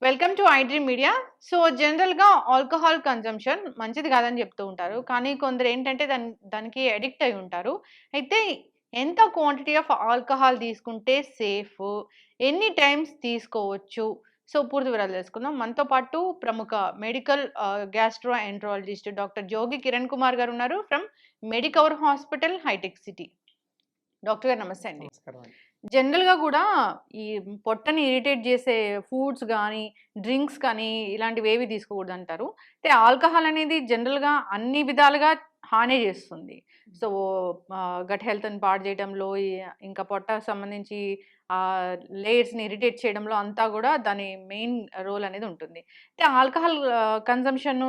Welcome to iDream media. So జనరల్‌గా alcohol consumption మంచిది కాదని చెప్తూ ఉంటారు. కానీ కొందరు ఏంటంటే దానికి అడిక్ట్ అయి ఉంటారు. అయితే ఎంత క్వాంటిటీ ఆఫ్ ఆల్కహాల్ తీసుకుంటే సేఫ్? ఎన్ని టైమ్స్ తీసుకోవచ్చు? సో పూర్తి వివరాలు తెలుసుకుందాం. మనతో పాటు ప్రముఖ medical gastroenterologist doctor Jogi Kiran Kumar గారు ఉన్నారు from Medicover hospital, Hitech City. Doctor గారు నమస్తే అండి. నమస్కారం అండి. జనరల్‌గా గూడా ఈ పొట్టని ఇరిటేట్ జేసే ఫుడ్స్ గానీ, డ్రింక్స్ కానీ ఇలాంటివేవి తీసుకోకూడదంటారు. అంటే ఆల్కహాల్ అనేది జనరల్‌గా అన్ని విధాలుగా హానే జేస్తుంది. సో, గట్ హెల్త్‌ని పాడు జేయడంలో ఇంకా పొట్టకు సంబంధించి లేయర్స్‌ని ఇరిటేట్ చేయడంలో అంతా గూడా దాని మెయిన్ రోల్ అనేది ఉంటుంది. అయితే ఆల్కహాల్ కన్జంప్షన్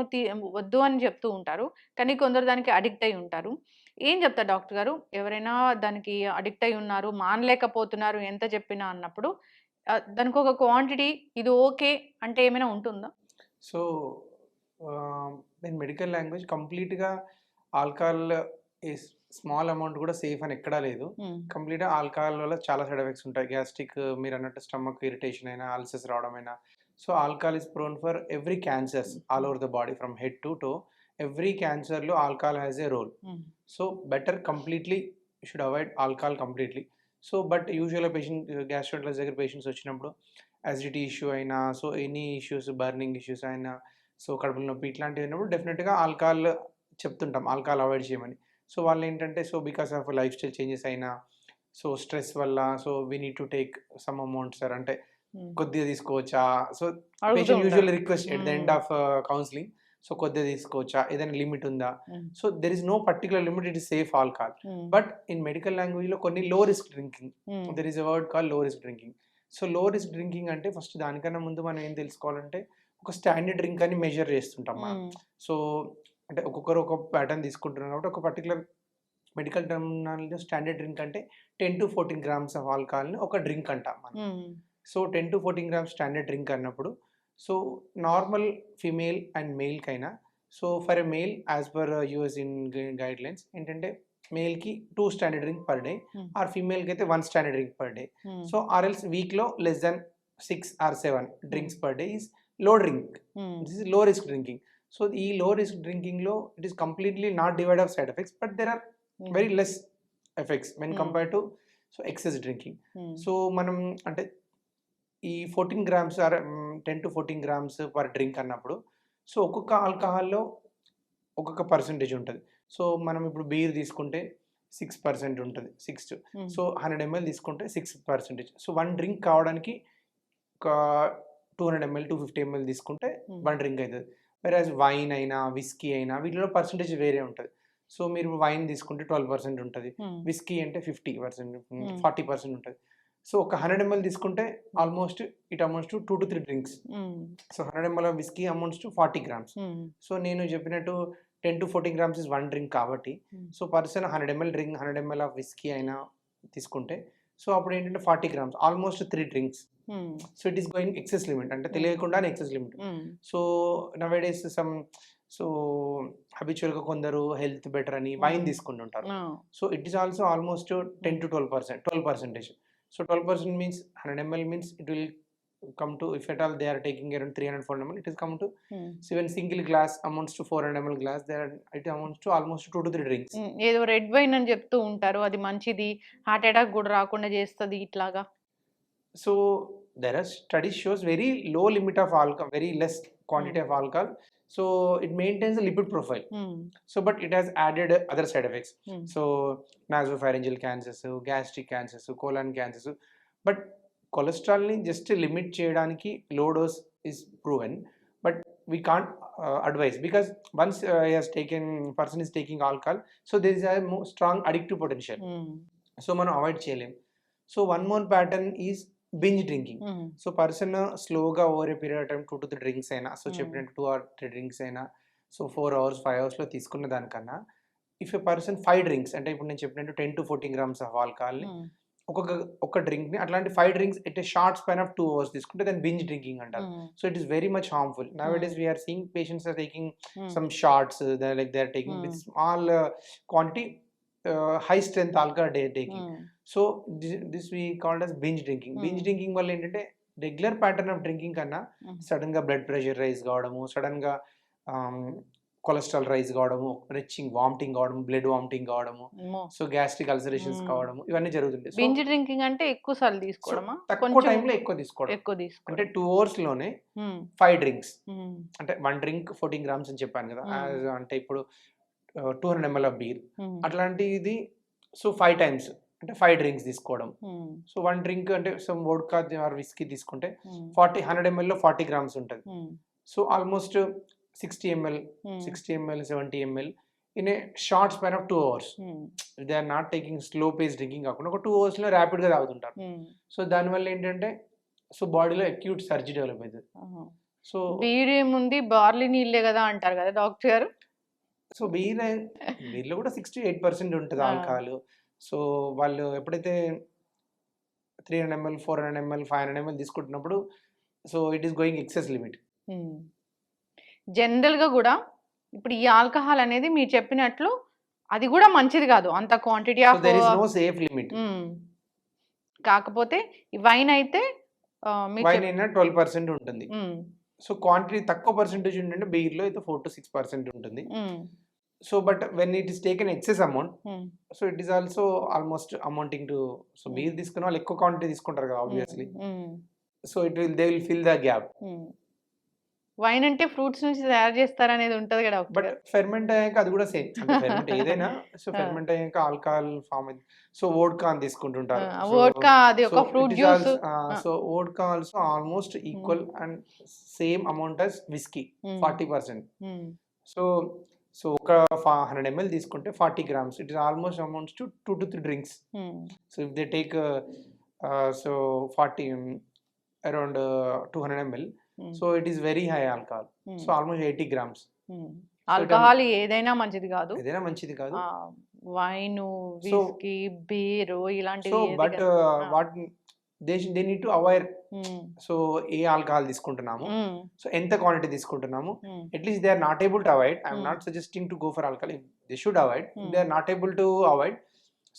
వద్దు అని చెప్తూ ఉంటారు. కానీ కొందరు దానికి అడిక్ట్ అయ్యి ఉంటారు. ఏం చెప్తారు డాక్టర్ గారు? ఎవరైనా దానికి అడిక్ట్ అయ్యి ఉన్నారు, మానలేకపోతున్నారు ఎంత చెప్పినా అన్నప్పుడు దానికొక క్వాంటిటీ ఇది ఓకే అంటే ఏమైనా ఉంటుందా? సో, ఇన్ మెడికల్ లాంగ్వేజ్ కంప్లీట్‌గా ఆల్కహాల్ ఈస్ స్మాల్ అమౌంట్ కూడా సేఫ్ అని ఎక్కడా లేదు. హ్మ్. కంప్లీట్‌గా ఆల్కహాల్ వల్ల చాలా సైడ్ ఎఫెక్ట్స్ ఉంటాయి. గ్యాస్ట్రిక్ మీరన్నట్టు స్టమక్ ఇరిటేషన్ అయినా, అల్సర్స్ రావడం అయినా. So, alcohol is prone for every cancers all over the body from head to toe. Every క్యాన్సర్‌లో alcohol has a role. Hmm. So, better completely should avoid alcohol completely. So, but యూజువల్‌గా gastroenterologist దగ్గర patients వచ్చినప్పుడు acidity issue అయినా, so any issues burning issues అయినా, so కడుపులో నొప్పి ఇట్లాంటివి అయినప్పుడు డెఫినెట్‌గా ఆల్కహాల్ చెప్తుంటాం. ఆల్కహాల్ అవాయిడ్ చేయమని. సో వాళ్ళేంటంటే so because of lifestyle changes అయినా, సో స్ట్రెస్ వల్ల so we need to take some amount sir అంటే హ్మ్. కొద్దిగా తీసుకోవచ్చా? సో అడుగుతూ పేషెంట్ ఉంటారు. Usually request at the end hmm. Of counselling. So కొద్దిగా తీసుకోవచ్చా? ఏదైనా లిమిట్ ఉందా? Hmm. So there is no particular limit. It is safe alcohol. హ్మ్. బట్ ఇన్ మెడికల్ లాంగ్వేజ్‌లో కొన్ని లో రిస్క్ డ్రింకింగ్. హ్మ్. There is a word called లో రిస్క్ డ్రింకింగ్. సో లో రిస్క్ డ్రింకింగ్ అంటే ఫస్ట్ దానికన్నా ముందు మనం ఏం తెలుసుకోవాలంటే ఒక స్టాండర్డ్ డ్రింక్ అని మెజర్ చేస్తుంటాం మనం. హ్మ్. సో అంటే ఒక్కొక్కరు ఒక ప్యాటర్న్ తీసుకుంటున్నారు కాబట్టి ఒక పర్టిక్యులర్ మెడికల్ టర్మినాలజీలో స్టాండర్డ్ డ్రింక్ అంటే 10-14 గ్రామ్స్ ఆఫ్ ఆల్కహాల్‌ని ఒక డ్రింక్ అంటాం మనం. Hmm. So 10-14 grams standard drink అన్నప్పుడు సో నార్మల్ ఫీమేల్ అండ్ మేల్‌కైనా so for a male as per US in guidelines ఏంటంటే మేల్‌కి 2 standard drink per day hmm. Or ఫీమేల్‌కి అయితే 1 standard drink per day. Hmm. So or else వీక్‌లో less than 6 or 7 drinks per day is low drink. Hmm. This is low risk drinking. So ఈ low risk డ్రింకింగ్‌లో it is completely not divide of side effects but there are hmm. Very less effects when hmm. Compare to so excess drinking. Hmm. So మనం అంటే ఈ 14 grams or 10-14 grams per drink అన్నప్పుడు so ఒక్కొక్క ఆల్కహాల్‌లో ఒక్కొక్క percentage ఉంటది. So మనం ఇప్పుడు బీర్ తీసుకుంటే 6% ఉంటది. 6 హ్మ్. సో 100 ఎంఎల్ తీసుకుంటే 6%. సో 1 డ్రింక్ కావడానికి ఒక 200 ఎంఎల్, 250 ఎంఎల్ తీసుకుంటే హ్మ్. 1 డ్రింక్ అయితది. వేరాజ్ వైన్ అయినా, విస్కీ అయినా వీటిలో పర్సెంటేజ్ వేరే ఉంటది. సో మీరు వైన్ తీసుకుంటే 12% ఉంటది. హ్మ్. విస్కీ అంటే 50%, హ్మ్. 40% ఉంటది. సో ఒక 100 ఎంఎల్ తీసుకుంటే almost it amounts to 2-3 drinks. Hmm. So 100 ml of whisky amounts to 40 grams. Hmm. So నేను చెప్పినట్టు 10-14 గ్రామ్స్ ఇస్ 1 డ్రింక్ కాబట్టి hmm. So person 100 ml drink 100 ml of whisky అయినా తీసుకుంటే సో అప్పుడు ఏంటంటే 40 grams almost 3 drinks. Hmm. So it is going excess limit అంటే hmm. తెలియకుండానే excess limit. Hmm. So nowadays some so హాబిచువల్‌గా కొందరు హెల్త్ బెటర్ అని వైన్ హ్మ్. తీసుకుంటుంటారు. ఆ! So it is also almost 10-12%, 12%. So 12% means 100 ML means it will come to, if at all they are taking around 300-400 ml, it has come to హ్మ్. even single glass amounts to 400 ml glass. There it amounts to almost 2-3 drinks. హ్మ్. ఏదో red wine అని చెప్తూ ఉంటారు. అది మంచిది. Heart attack గూడా రాకుండా చేస్తది ఇట్లాగా. So there are studies shows very low limit of alcohol, very less quantity హ్మ్. of alcohol. So it maintains the lipid profile. హ్మ్. So but it has added other side effects. హ్మ్. So nasopharyngeal cancers, gastric cancers, colon cancers. But cholesterol ni just limit చేయడానికి low dose is proven. But we can't advise because once he has taken person is taking alcohol, so there is a more strong addictive potential. హ్మ్. So మనం avoid చేయలేం. So one more pattern is binge drinking. Hmm. So person స్లోగా over a period of time 2-3 drinks అయినా so హ్మ్. చెప్పినట్టు 2 are 3 drinks అయినా so 4 hours 5 అవర్స్‌లో తీసుకున్న దానికన్నా ఇఫ్ ఎ పర్సన్ 5 డ్రింక్స్ అంటే ఇప్పుడు నేను చెప్పినట్టు 10-14 గ్రామ్స్ ఆఫ్ ఆల్కహాల్‌ని హ్మ్. ఒక్క డ్రింక్‌ని అట్లాంటి 5 drinks at a short span of 2 hours తీసుకుంటే దాన్ని బింజ్ డ్రింకింగ్ అంటారు. Hmm. So it is very much harmful. Now a hmm. Days we are seeing patients are taking hmm. Some shorts they are taking hmm. With small quantity high strength alcohol taking. So this we called as binge drinking. Binge drinking వల్ల ఏంటంటే regular pattern of drinking కన్నా సడన్గా blood pressure rise కావడము, సడన్గా cholesterol rise కావడము, రెచ్చింగ్ vomiting కావడము, blood vomiting కావడము, so gastric ulcerations కావడము, ఇవన్నీ జరుగుతుంటాయి. బింజ్ డ్రింకింగ్ అంటే ఎక్కువ సార్లు తీసుకోవడమా? తక్కువ టైంలో ఎక్కువ తీసుకోవడం. అంటే 2 hours లోనే 5 drinks. అంటే 1 drink 14 grams అని చెప్పాను కదా. అంటే ఇప్పుడు 200 ml ఆఫ్ బీర్ అట్లాంటిది. సో 5 times అంటే 5 drinks తీసుకోవడం. సో 1 drink అంటే సమ్ వోడ్కా ఆర్ విస్కీ తీసుకుంటే 100 ml లో 40 grams ఉంటుంది. So almost 60 ml 70 ml in a short span of 2 hours. They are not taking slow pace drinking కాకుండా ఒక 2 hours లో ర్యాపిడ్ గా తాగుతుంటారు. సో దానివల్ల ఏంటంటే సో బాడీలో అక్యూట్ సర్జీ డెవలప్ అవుతుంది. సో బీర్ ఏముంది, బార్లీ నీళ్ళే కదా అంటారు కదా డాక్టర్ గారు. సో బీర్లో కూడా 68% ఉంటుంది ఆల్కహాల్. సో వాళ్ళు ఎప్పుడైతే 300 ml 400 ml 500 ml తీసుకుంటున్నప్పుడు so it is going excess limit. జనరల్గా కూడా ఇప్పుడు ఈ ఆల్కహాల్ అనేది మీరు చెప్పినట్లు అది కూడా మంచిది కాదు అంత quantity of. There is no safe limit. కాకపోతే ఈ వైన్ అయితే వైన్ అయినా 12% ఉంటుంది. సో క్వాంటిటీ తక్కువ పర్సెంటేజ్ ఉంటే బీర్ లో అయితే 4 to 6% ఉంటుంది. So but when it is taken excess amount so it is also almost amounting to. So beer తీసుకున్న వాళ్ళు ఎక్కువ క్వాంటిటీ తీసుకుంటారు కదా obviously. So they will fill the gap. Wine అంటే ఫ్రూట్స్ నుంచి తయారు చేస్తారనేది ఉంటది కదా. బట్ ఫెర్మెంట్ అయ్యాక అది కూడా సేమ్. ఫెర్మెంట్ ఏదైనా సో ఫెర్మెంట్ అయ్యాక ఆల్కహాల్ ఫామ్ అయింది. సో వోడ్కా అని తీసుకుంటుంటారు. వోడ్కా అది ఒక fruit juice. So vodka also almost equal and same amount as whisky 40%. So ఒక 100 ml తీసుకుంటే 40 grams. It is almost amounts to 2 to 3 drinks. So if they take so 40 around 200 ml. So it is very high alcohol. So almost 80 grams. Alcohol ఏదైనా మంచిది కాదు. ఏదైనా మంచిది కాదు. Wine, whisky, beer ఇలాంటివి. So but what they need to avoid. So ఏ alcohol తీసుకుంటున్నాము, so ఎంత క్వాంటిటీ తీసుకుంటున్నాము, at least they are not able to avoid. I'm not suggesting to go for alcohol. They should avoid. They are not able to avoid.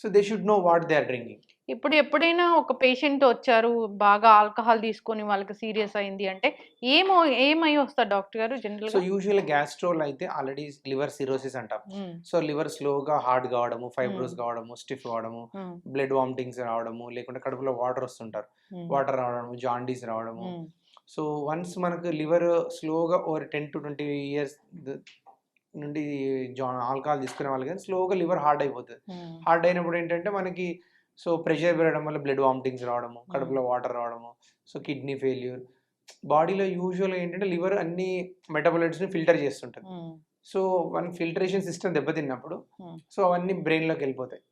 So they should know what they are drinking. ఇప్పుడు ఎప్పుడైనా ఒక patient వచ్చారు బాగా alcohol తీసుకొని వాళ్ళకి serious అయింది అంటే ఏమై వస్తారు డాక్టర్ గారు జనరల్? సో యూజువల్ గ్యాస్ట్రోల్ అయితే ఆల్రెడీ లివర్ సిరోసిస్ అంటాం. సో లివర్ స్లోగా హార్డ్ కావడము, ఫైబ్రోస్ కావడము, స్టిఫ్ కావడము, బ్లడ్ వామిటింగ్స్ రావడము, లేకుంటే కడుపులో వాటర్ వస్తుంటారు, వాటర్ రావడము, జాండీస్ రావడము. సో వన్స్ మనకు లివర్ స్లోగా ఓవర్ 10 to 20 years నుండి ఆల్కహాల్ తీసుకునే వాళ్ళకి స్లోగా లివర్ హార్డ్ అయిపోతుంది. హార్డ్ అయినప్పుడు ఏంటంటే మనకి సో ప్రెషర్ పెరగడం వల్ల బ్లడ్ వామిటింగ్స్ రావడము, కడుపులో వాటర్ రావడము, సో కిడ్నీ ఫెయిల్యూర్. బాడీలో యూజువల్గా ఏంటంటే లివర్ అన్ని మెటబాలైట్స్ని ఫిల్టర్ చేస్తుంటుంది. సో వన్ ఫిల్టరేషన్ సిస్టమ్ దెబ్బతిన్నప్పుడు సో అవన్నీ బ్రెయిన్లోకి వెళ్ళిపోతాయి.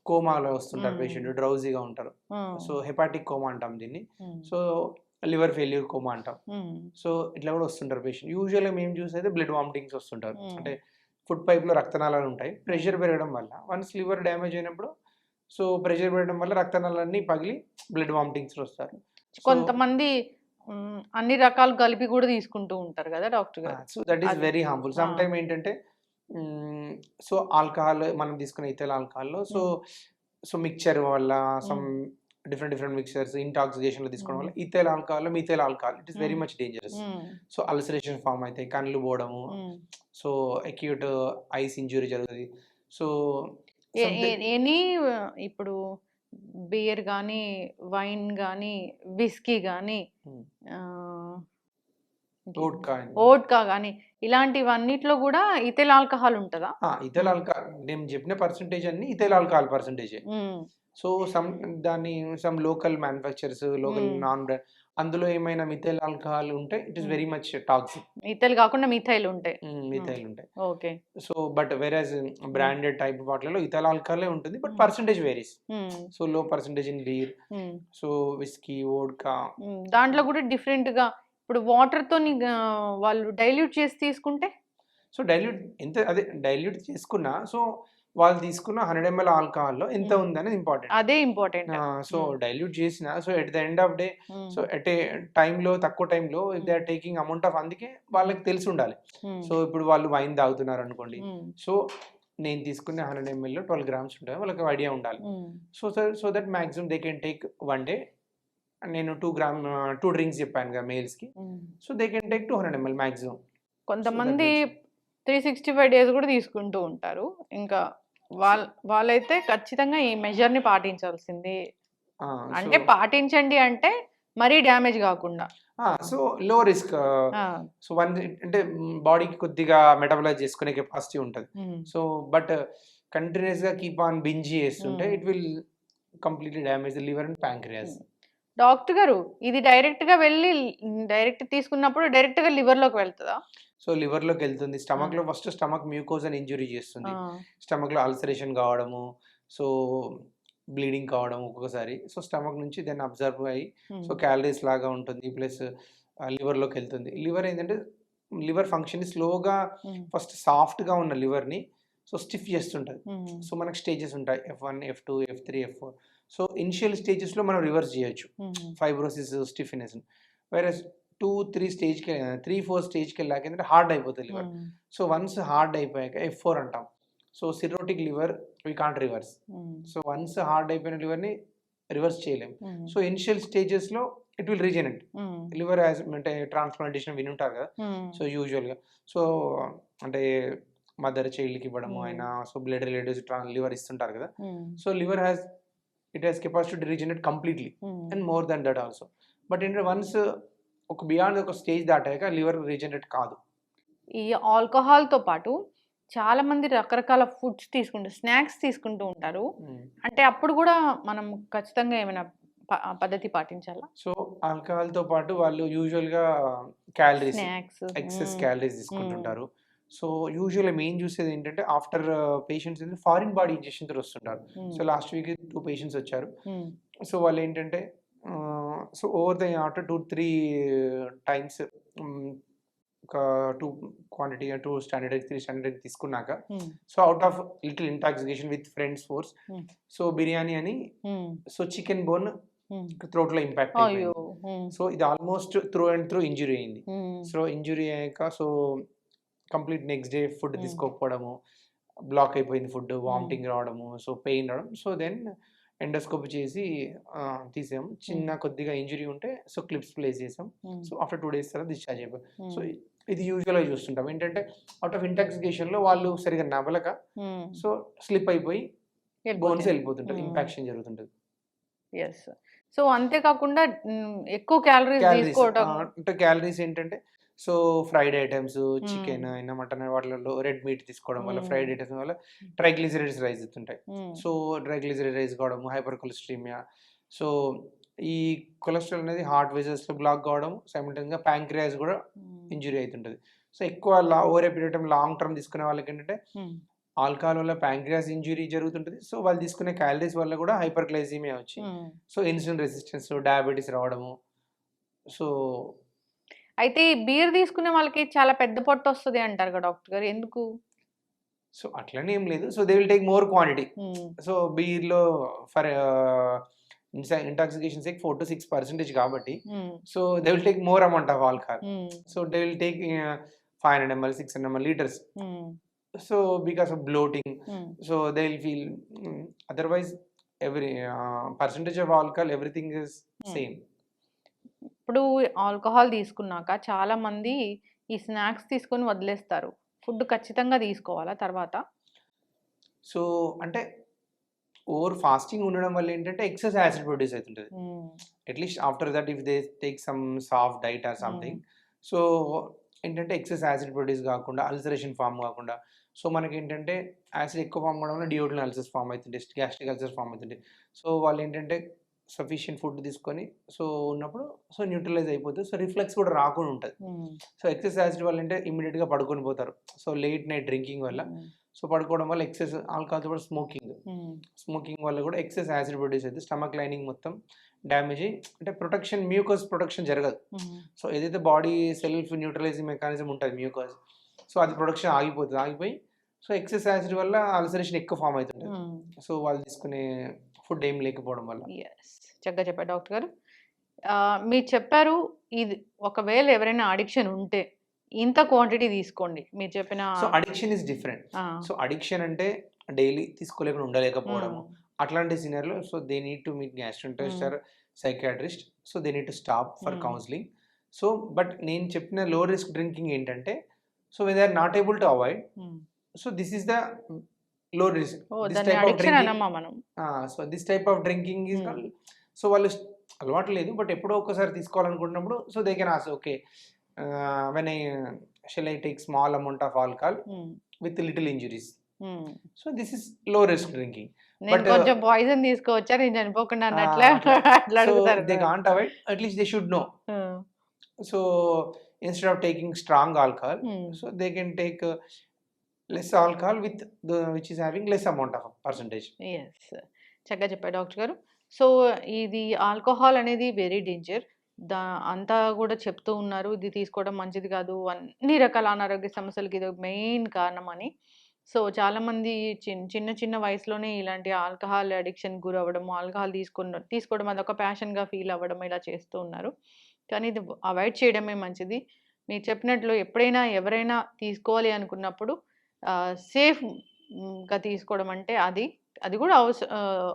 కోమాలో వస్తుంటారు పేషెంట్, డ్రౌజీగా ఉంటారు. సో హెపాటిక్ కోమా అంటాం దీన్ని. సో లివర్ ఫెయిల్యూర్ కోమా అంటాం. సో ఇట్లా కూడా వస్తుంటారు పేషెంట్. యూజువల్గా మేము చూసేది బ్లడ్ వామిటింగ్స్ వస్తుంటారు. అంటే ఫుడ్ పైప్లో రక్తనాళాలు ఉంటాయి. ప్రెషర్ పెరగడం వల్ల వన్స్ లివర్ డ్యామేజ్ అయినప్పుడు సో ప్రెషర్ పెరగడం వల్ల రక్తనాళాలన్నీ పగిలి బ్లడ్ వామిటింగ్స్ వస్తారు. కొంతమంది అన్ని రకాలు కలిపి కూడా తీసుకుంటూ ఉంటారు కదా డాక్టర్ గారు. So that is very harmful. Some time ఏంటంటే సో ఆల్కహాల్ మనం తీసుకునే ఇథైల్ ఆల్కహాల్లో సో మిక్చర్ వల్ల సమ్ డిఫరెంట్ మిక్చర్స్ ఇంటాక్సికేషన్ లో తీసుకోవడం వల్ల ethyl alcohol methyl alcohol it is very much dangerous. So ulceration form అయితే కళ్ళు పోవడము, సో అక్యూట్ ఐస్ ఇంజురీ జరుగుతుంది. సో ఎనీ ఇప్పుడు బీర్ కానీ, వైన్ కానీ, విస్కీ కానీ, వోడ్కా కానీ ఇలాంటివన్నిట్లో కూడా ఇథైల్ ఆల్కహాల్ ఉంటుందా? ఇథైల్ ఆల్కహాల్ నేను చెప్పిన పర్సంటేజ్ అన్ని ethyl alcohol percentage. So some local manufactures, local non brand అందులో ఏమైనా మిథైల్ ఆల్కహాల్ ఉంటే it is very much toxic. Ethyl కాకుండా మిథైల్ ఉంటాయి. Okay. So but varies branded type వాటిలో ఇథైల్ ఆల్కహాలే ఉంటుంది, but percentage varies. So low percentage in beer, so whisky, vodka దాంట్లో కూడా డిఫరెంట్ గా. ఇప్పుడు వాటర్ తో వాళ్ళు డైల్యూట్ చేసి తీసుకుంటే సో డైల్యూట్ చేసుకున్నా సో వాళ్ళు తీసుకున్న 100 ml ఆల్కహాల్లో ఎంత ఉందనేది ఇంపార్టెంట్. అదే ఇంపార్టెంట్. సో డైల్యూట్ చేసిన so at the end of day so at a టైంలో తక్కువ టైంలో if they are taking amount of, అందుకే వాళ్ళకి తెలిసి ఉండాలి. సో ఇప్పుడు వాళ్ళు వైన్ తాగుతున్నారు అనుకోండి, సో నేను తీసుకునే 100 ml 12 grams ఉంటాయి, వాళ్ళకి ఐడియా ఉండాలి. హ్మ్. So that maximum they can take 1 day. నేను 2 డ్రింక్స్ చెప్పాను కదా మేల్స్కి, హ్మ్. So they can take 200 ml maximum. కొంతమంది 365 డేస్ కూడా తీసుకుంటూ ఉంటారు. ఇంకా వాళ్ళైతే ఖచ్చితంగా ఈ మెజర్‌ని పాటించాల్సిందే. సో అంటే పాటించండి అంటే మరీ డ్యామేజ్ గాకుండా. సో లో రిస్క్. ఆ! సో వన్ అంటే బాడీకి కొద్దిగా మెటబలైజ్ చేసుకునే కెపాసిటీ ఉంటుంది. హ్మ్. సో బట్ కంటిన్యూస్గా కీప్ ఆన్ బింజ్ చేస్తుంటే హ్మ్. It will completely damage the liver and pancreas. హ్మ్. డాక్టర్ గారు ఇది డైరెక్ట్‌గా వెళ్ళి డైరెక్ట్ తీసుకున్నప్పుడు డైరెక్ట్‌గా లివర్‌లోకి వెళ్తదా? సో లివర్లోకి వెళ్తుంది. ఆ! స్టమక్లో ఫస్ట్ స్టమక్ మ్యూకోజాని ఇంజురీ ఆ! చేస్తుంది. స్టమక్లో అల్సరేషన్ కావడము, సో బ్లీడింగ్ కావడం ఒక్కొక్కసారి. సో స్టమక్ నుంచి దాన్ని అబ్జర్వ్ అయ్యి సో హ్మ్. క్యాలరీస్ లాగా ఉంటుంది. ప్లస్ లివర్లోకి వెళ్తుంది. లివర్ ఏంటంటే లివర్ ఫంక్షన్‌ని స్లోగా హ్మ్. ఫస్ట్ సాఫ్ట్‌గా ఉన్న లివర్‌ని సో స్టిఫ్ చేస్తుంటది. హ్మ్. సో మనకు స్టేజెస్ ఉంటాయి. F1, F2, F3, F4. So initial స్టేజెస్‌లో మనం రివర్స్ చేయొచ్చు హ్మ్. ఫైబ్రోసిస్, స్టిఫ్‌నెస్‌ని. వేరస్ 2, 3 స్టేజ్‌కి 3, 4 స్టేజ్‌కెళ్ళాక ఏంటంటే హార్డ్ అయిపోతది లివర్. హ్మ్. సో వన్స్ హార్డ్ అయిపోయాక F4 అంటాం. So cirrhotic liver we can't reverse. Hmm. So once hard అయిపోయిన లివర్‌ని రివర్స్ చేయలేము. హ్మ్. సో ఇనిషియల్ స్టేజెస్‌లో it will regenerate. Hmm. Liver as అంటే ట్రాన్స్‌ప్లాంటేషన్ వినుంటారు కదా! హ్మ్. సో యూజువల్‌గా. సో అంటే మదర్ చైల్డ్‌కి ఇవ్వడము హ్మ్. అయినా సో బ్లడ్ రిలేటివ్స్ లివర్ ఇస్తుంటారు కదా! Hmm. So liver it has capacity to regenerate completely hmm. And more than that also. But ఏంటంటే వన్స్ ఒక బియాండ్ ఒక స్టేజ్ దాటాక లివర్ రీజనరేట్ కాదు. ఈ ఆల్కహాల్‌తో పాటు చాలామంది రకరకాల ఫుడ్స్ స్నాక్స్ తీసుకుంటూ ఉంటారు. హ్మ్. అంటే అప్పుడు గూడా మనం ఖచ్చితంగా ఏమైనా పద్ధతి పాటించాలా? సో ఆల్కహాల్‌తో పాటు వాళ్ళు యూజువల్‌గా క్యాలరీస్, స్నాక్స్. ఎక్సెస్ హ్మ్. క్యాలరీస్ హ్మ్. తీసుకుంటుంటారు. సో యూజువల్‌గా మెయిన్ చూసేది ఏంటంటే after patients foreign body injection తోటి వస్తుంటారు. సో హ్మ్. లాస్ట్ వీక్ 2 పేషెంట్స్ వచ్చారు. హ్మ్. సో వాళ్ళేంటంటే so over the after 2, 3 times హ్మ్. ఒక 2 quantity 2 standard egg, 3 standard egg తీసుకున్నాక హ్మ్. So out of little intoxication with friends force హ్మ్. సో బిర్యానీ అని హ్మ్. సో చికెన్ బోన్ హ్మ్. థ్రోట్‌లో ఇంపాక్ట్ అయ్యో! అయిపోయింది. హ్మ్. సో ఇది almost through and through injury అయింది. హ్మ్. సో ఇంజ్యూరీ అయ్యాక so complete next day food హ్మ్. తీసుకోకపోవడము, బ్లాక్ అయిపోయింది ఫుడ్, హ్మ్. వామిటింగ్ రావడము, సో పెయిన్ రావడం. సో దెన్ ఎండోస్కోపీ చేసి తీసాము. హ్మ్. చిన్న కొద్దిగా ఇంజ్యూరీ ఉంటే సో క్లిప్స్ ప్లేస్ చేసాం. హ్మ్. సో ఆఫ్టర్ 2 డేస్ తర్వాత డిశ్చార్జ్ అయిపోయాం. సో హ్మ్. ఇది యూజువల్‌గా చూస్తుంటాం. ఏంటంటే ఔట్ ఆఫ్ ఇంటాక్సికేషన్‌లో వాళ్ళు సరిగ్గా నమలక హ్మ్. సో స్లిప్ అయిపోయి బోన్స్ వెళ్ళిపోతాయి. వెళ్ళిపోతుంటది. హ్మ్. ఇంపాక్షన్ జరుగుతుంటది. యెస్. సో, అంతే కాకుండా ఎక్కువ క్యాలరీస్ క్యాలరీస్ తీసుకోవడం. అంటే క్యాలరీస్ ఏంటంటే సో ఫ్రైడ్ ఐటెమ్స్, హ్మ్. చికెన్ అయినా, మటన్ వాటిలలో రెడ్ మీట్ తీసుకోవడం వల్ల, హ్మ్. ఫ్రైడ్ ఐటెమ్స్ వల్ల ట్రైగ్లిజరైడ్స్ రైజ్ అవుతుంటాయి. హ్మ్. సో ట్రైగ్లిజరైడ్ రైజ్ కావడం, హైపర్ కొలెస్ట్రీమియా. సో ఈ కొలెస్ట్రాల్ అనేది హార్ట్ వెసల్స్‌లో బ్లాక్ కావడం, సైమల్టేనియస్‌గా ప్యాంక్రియాస్ కూడా హ్మ్. ఇంజ్యూరీ అయితుంటది. సో ఎక్కువ over a period of time long term తీసుకునే వాళ్ళకేంటంటే హ్మ్. ఆల్కహాల్ వల్ల ప్యాంక్రియాస్ ఇంజ్యూరీ జరుగుతుంటది. సో వాళ్ళు తీసుకునే క్యాలరీస్ వల్ల కూడా హైపర్‌గ్లైసెమియా వచ్చి హ్మ్. సో ఇన్సులిన్ రెసిస్టెన్స్, డయాబెటిస్ రావడము. సో అయితే ఈ బీర్ తీసుకునే వాళ్ళకి చాలా పెద్ద పొట్టొస్తది అంటారు కదా డాక్టర్ గారు. ఎందుకు? సో అట్లని ఏం లేదు. So they will take more quantity. Hmm. So బీర్‌లో ఫర్ ఇంటాక్సికేషన్ సేక్ 4-6% కాబట్టి hmm. So they will take more amount of alcohol. Hmm. So they will take 500 ml, 600 ml litres. Hmm. So because of bloating. Hmm. So they will feel otherwise every percentage of alcohol everything is hmm. Same. ఇప్పుడు alcohol తీసుకున్నాక చాలామంది ఈ snacks తీసుకొని వదిలేస్తారు. Food ఖచ్చితంగా తీసుకోవాలా తర్వాత? So అంటే ఓవర్ ఫాస్టింగ్ ఉండడం వల్ల ఏంటంటే ఎక్సెస్ యాసిడ్ ప్రొడ్యూస్ అయితుంటది. Hmm. At least after that if they take some soft diet or hmm. Something. So ఏంటంటే ఎక్సెస్ యాసిడ్ ప్రొడ్యూస్ గాకుండా, అల్సరేషన్ ఫార్మ్ గాకుండా, సో మనకేంటంటే యాసిడ్ ఎక్కువ ఫార్మ్ అవ్వడం వల్ల డియోడ్రనల్ అల్సర్స్ ఫార్మ్ అయితుంటాయి. గ్యాస్ట్రిక్ అల్సర్స్ ఫార్మ్ అయితుంటాయి. సో వాళ్ళేంటంటే సఫిషియెంట్ ఫుడ్ తీసుకొని సో ఉన్నప్పుడు సో న్యూట్రలైజ్ అయిపోతది. సో రిఫ్లెక్స్ కూడా రాకుండా ఉంటది. హ్మ్. సో ఎక్సెస్ యాసిడ్ వల్ల అంటే ఇమ్మీడియేట్‌గా పడుకొని పోతారు. సో లేట్ నైట్ డ్రింకింగ్ వల్ల. హ్మ్. సో పడుకోవడం వల్ల ఎక్సెస్ ఆల్కహాల్‌తో పాటు స్మోకింగ్. హ్మ్. స్మోకింగ్ వల్ల కూడా ఎక్సెస్ యాసిడ్ ప్రొడ్యూస్ అయిద్ది. స్టమక్ లైనింగ్ మొత్తం డ్యామేజ్ అయ్యి అంటే మ్యూకస్ ప్రొటెక్షన్ జరగదు. హ్మ్. సో ఏదైతే బాడీ సెల్ఫ్ న్యూట్రలైజింగ్ మెకానిజం ఉంటది మ్యూకస్. సో అది ప్రొడక్షన్ ఆగిపోతది. ఆగిపోయి సో ఎక్సెస్ యాసిడ్ వల్ల అల్సరేషన్ ఎక్కువ ఫార్మ్ అయితుంటది. హ్మ్. సో వాళ్ళు తీసుకునే ఫుడ్ ఏం లేకపోవడం వల్ల. యెస్. చక్కగా చెప్పారు డాక్టర్ గారు. మీరు చెప్పారు ఇది ఒకవేళ ఎవరైనా అడిక్షన్ ఉంటే ఇంత క్వాంటిటీ తీసుకోండి మీరు చెప్పిన. So addiction is different. So addiction అంటే డైలీ తీసుకోలేకుండా ఉండలేకపోవడము అట్లాంటి సినారియోలో so they need to meet gastroenterologist or psychiatrist. So they need to stop for counselling. So but నేను చెప్పిన లో రిస్క్ డ్రింకింగ్ ఏంటంటే so when they are not able to avoid so this is the low risk. So this type of drinking is so వాళ్ళు అలవాటు లేదు but ఎప్పుడో ఒక్కసారి తీసుకోవాలనుకుంటున్నప్పుడు so they can ask okay when I shall I take small amount of alcohol with little injuries. So this is low risk drinking. నేను కొంచెం poison తీసుకోవచ్చా నేను చనిపోకుండా అన్నట్లే అట్లా అడుగుతారు. They can't avoid, at least they should no. So instead of taking strong alcohol so they can take less alcohol with the which is having less amount of percentage. Yes, చక్కగా చెప్పారు doctor గారు. So ఇది alcohol అనేది very danger. అంతా కూడా చెప్తూ ఉన్నారు ఇది తీసుకోవడం మంచిది కాదు, అన్ని రకాల అనారోగ్య సమస్యలకి ఇది మెయిన్ కారణం అని. సో చాలామంది చిన్న చిన్న వయసులోనే ఇలాంటి ఆల్కహాల్ అడిక్షన్ గురవ్వడం, ఆల్కహాల్ తీసుకోవడం అదొక ప్యాషన్గా ఫీల్ అవ్వడం ఇలా చేస్తూ ఉన్నారు. కానీ ఇది అవాయిడ్ చేయడమే మంచిది. మీరు చెప్పినట్లు ఎప్పుడైనా ఎవరైనా తీసుకోవాలి అనుకున్నప్పుడు సేఫ్గా తీసుకోవడం అంటే అది కూడా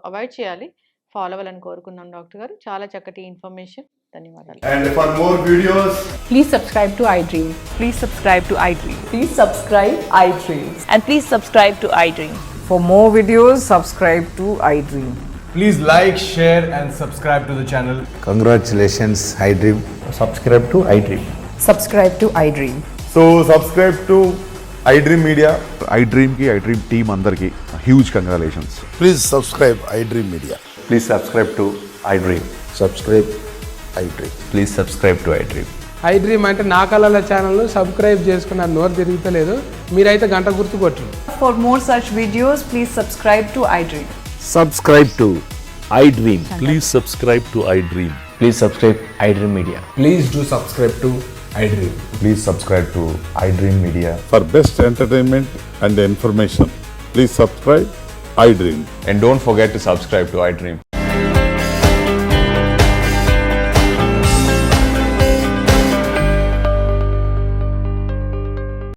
అవాయిడ్ చేయాలి, ఫాలో అవ్వాలని కోరుకుందాం డాక్టర్ గారు. చాలా చక్కటి ఇన్ఫర్మేషన్, ధన్యవాదాలు. And for more videos, please subscribe to iDream. Please subscribe to iDream. Please subscribe iDream. And please subscribe to iDream. For more videos, subscribe to iDream. please like, share and subscribe to the channel. Congratulations, iDream. Subscribe to iDream. Subscribe to iDream. So subscribe to iDream Media. iDream की iDream team अंदर की huge congratulations. Please subscribe iDream Media. Please subscribe to iDream. Subscribe iDream. Please subscribe to iDream. iDream అంటే నా కళల channel subscribe చేసుకున్న నోరు తిరుగుతలేదు, మీరైతే గంట గుర్తు కొట్టండి. For more such videos, please subscribe to iDream. Subscribe to iDream. Please subscribe to iDream. Please subscribe iDream Media. Please do subscribe to iDream. Please subscribe to iDream Media. For best entertainment and information, please subscribe iDream. And don't forget to subscribe to iDream.